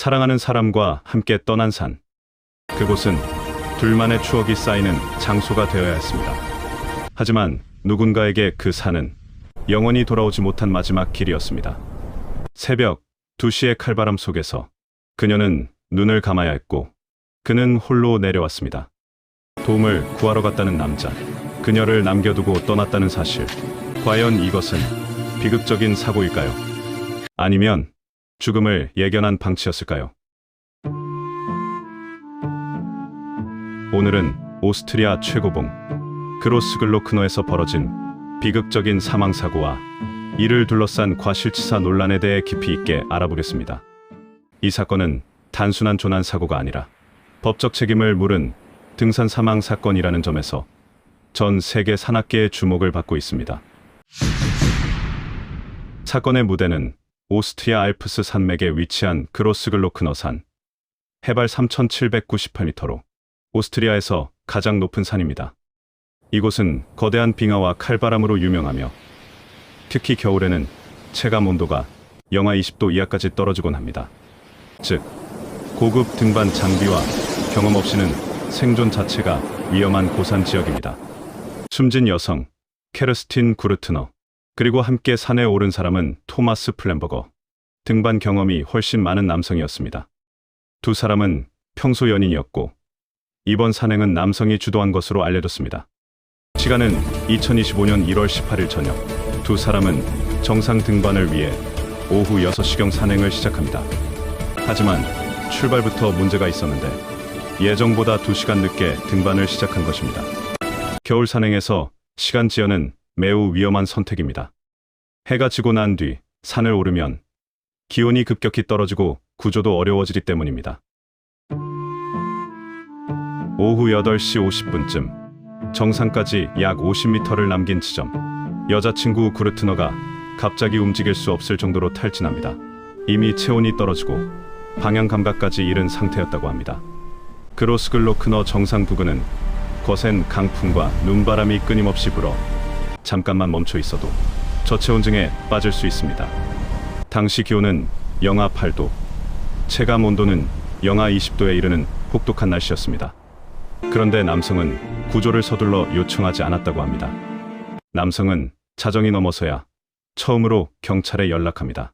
사랑하는 사람과 함께 떠난 산. 그곳은 둘만의 추억이 쌓이는 장소가 되어야 했습니다. 하지만 누군가에게 그 산은 영원히 돌아오지 못한 마지막 길이었습니다. 새벽 2시의 칼바람 속에서 그녀는 눈을 감아야 했고 그는 홀로 내려왔습니다. 도움을 구하러 갔다는 남자, 그녀를 남겨두고 떠났다는 사실. 과연 이것은 비극적인 사고일까요? 아니면 죽음을 예견한 방치였을까요? 오늘은 오스트리아 최고봉 그로스글로크너에서 벌어진 비극적인 사망사고와 이를 둘러싼 과실치사 논란에 대해 깊이 있게 알아보겠습니다. 이 사건은 단순한 조난사고가 아니라 법적 책임을 물은 등산 사망 사건이라는 점에서 전 세계 산악계의 주목을 받고 있습니다. 사건의 무대는 오스트리아 알프스 산맥에 위치한 그로스글로크너 산, 해발 3,798m로 오스트리아에서 가장 높은 산입니다. 이곳은 거대한 빙하와 칼바람으로 유명하며 특히 겨울에는 체감 온도가 영하 20도 이하까지 떨어지곤 합니다. 즉, 고급 등반 장비와 경험 없이는 생존 자체가 위험한 고산 지역입니다. 숨진 여성, 케르스틴 구르트너, 그리고 함께 산에 오른 사람은 토마스 플랜버거. 등반 경험이 훨씬 많은 남성이었습니다. 두 사람은 평소 연인이었고 이번 산행은 남성이 주도한 것으로 알려졌습니다. 시간은 2025년 1월 18일 저녁. 두 사람은 정상 등반을 위해 오후 6시경 산행을 시작합니다. 하지만 출발부터 문제가 있었는데 예정보다 2시간 늦게 등반을 시작한 것입니다. 겨울 산행에서 시간 지연은 매우 위험한 선택입니다. 해가 지고 난 뒤 산을 오르면 기온이 급격히 떨어지고 구조도 어려워지기 때문입니다. 오후 8시 50분쯤 정상까지 약 50m를 남긴 지점. 여자친구 구르트너가 갑자기 움직일 수 없을 정도로 탈진합니다. 이미 체온이 떨어지고 방향 감각까지 잃은 상태였다고 합니다. 그로스글로크너 정상 부근은 거센 강풍과 눈바람이 끊임없이 불어 잠깐만 멈춰 있어도 저체온증에 빠질 수 있습니다. 당시 기온은 영하 8도, 체감 온도는 영하 20도에 이르는 혹독한 날씨였습니다. 그런데 남성은 구조를 서둘러 요청하지 않았다고 합니다. 남성은 자정이 넘어서야 처음으로 경찰에 연락합니다.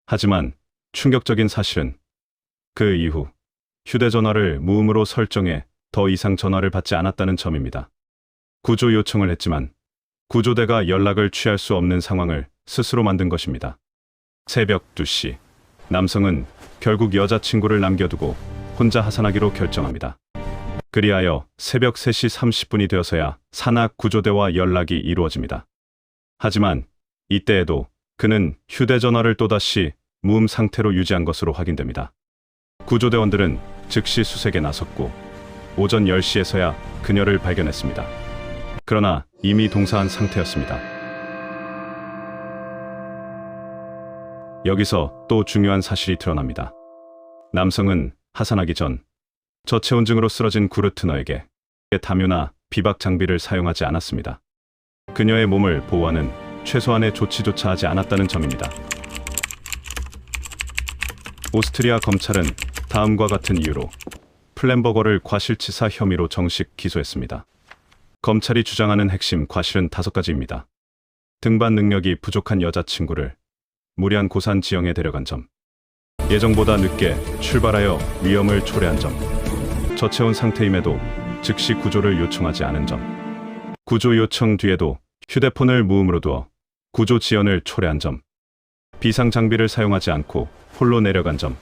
하지만 충격적인 사실은 그 이후 휴대전화를 무음으로 설정해 더 이상 전화를 받지 않았다는 점입니다. 구조 요청을 했지만 구조대가 연락을 취할 수 없는 상황을 스스로 만든 것입니다. 새벽 2시, 남성은 결국 여자친구를 남겨두고 혼자 하산하기로 결정합니다. 그리하여 새벽 3시 30분이 되어서야 산악 구조대와 연락이 이루어집니다. 하지만 이때에도 그는 휴대전화를 또다시 무음 상태로 유지한 것으로 확인됩니다. 구조대원들은 즉시 수색에 나섰고 오전 10시에서야 그녀를 발견했습니다. 그러나 이미 동사한 상태였습니다. 여기서 또 중요한 사실이 드러납니다. 남성은 하산하기 전 저체온증으로 쓰러진 구르트너에게 담요나 비박 장비를 사용하지 않았습니다. 그녀의 몸을 보호하는 최소한의 조치조차 하지 않았다는 점입니다. 오스트리아 검찰은 다음과 같은 이유로 플랜버거를 과실치사 혐의로 정식 기소했습니다. 검찰이 주장하는 핵심 과실은 5가지입니다. 등반 능력이 부족한 여자친구를 무리한 고산 지형에 데려간 점, 예정보다 늦게 출발하여 위험을 초래한 점, 저체온 상태임에도 즉시 구조를 요청하지 않은 점, 구조 요청 뒤에도 휴대폰을 무음으로 두어 구조 지연을 초래한 점, 비상 장비를 사용하지 않고 홀로 내려간 점.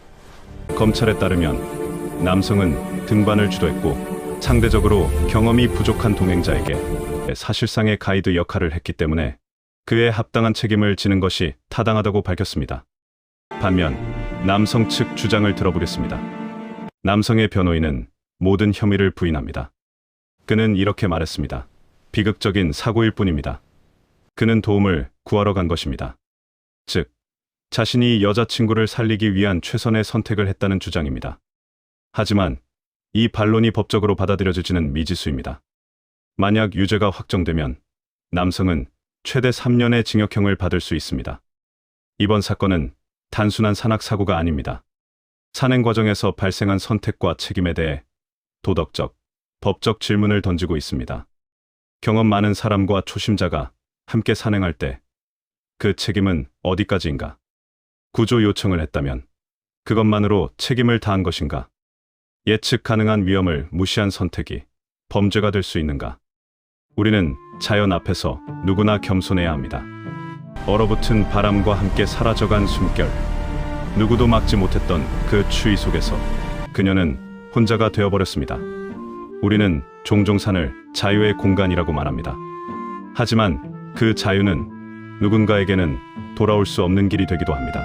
검찰에 따르면 남성은 등반을 주도했고 상대적으로 경험이 부족한 동행자에게 사실상의 가이드 역할을 했기 때문에 그에 합당한 책임을 지는 것이 타당하다고 밝혔습니다. 반면 남성 측 주장을 들어보겠습니다. 남성의 변호인은 모든 혐의를 부인합니다. 그는 이렇게 말했습니다. 비극적인 사고일 뿐입니다. 그는 도움을 구하러 간 것입니다. 즉, 자신이 여자친구를 살리기 위한 최선의 선택을 했다는 주장입니다. 하지만 이 반론이 법적으로 받아들여지지는 미지수입니다. 만약 유죄가 확정되면 남성은 최대 3년의 징역형을 받을 수 있습니다. 이번 사건은 단순한 산악 사고가 아닙니다. 산행 과정에서 발생한 선택과 책임에 대해 도덕적, 법적 질문을 던지고 있습니다. 경험 많은 사람과 초심자가 함께 산행할 때 그 책임은 어디까지인가? 구조 요청을 했다면 그것만으로 책임을 다한 것인가? 예측 가능한 위험을 무시한 선택이 범죄가 될 수 있는가? 우리는 자연 앞에서 누구나 겸손해야 합니다. 얼어붙은 바람과 함께 사라져간 숨결, 누구도 막지 못했던 그 추위 속에서 그녀는 혼자가 되어버렸습니다. 우리는 종종 산을 자유의 공간이라고 말합니다. 하지만 그 자유는 누군가에게는 돌아올 수 없는 길이 되기도 합니다.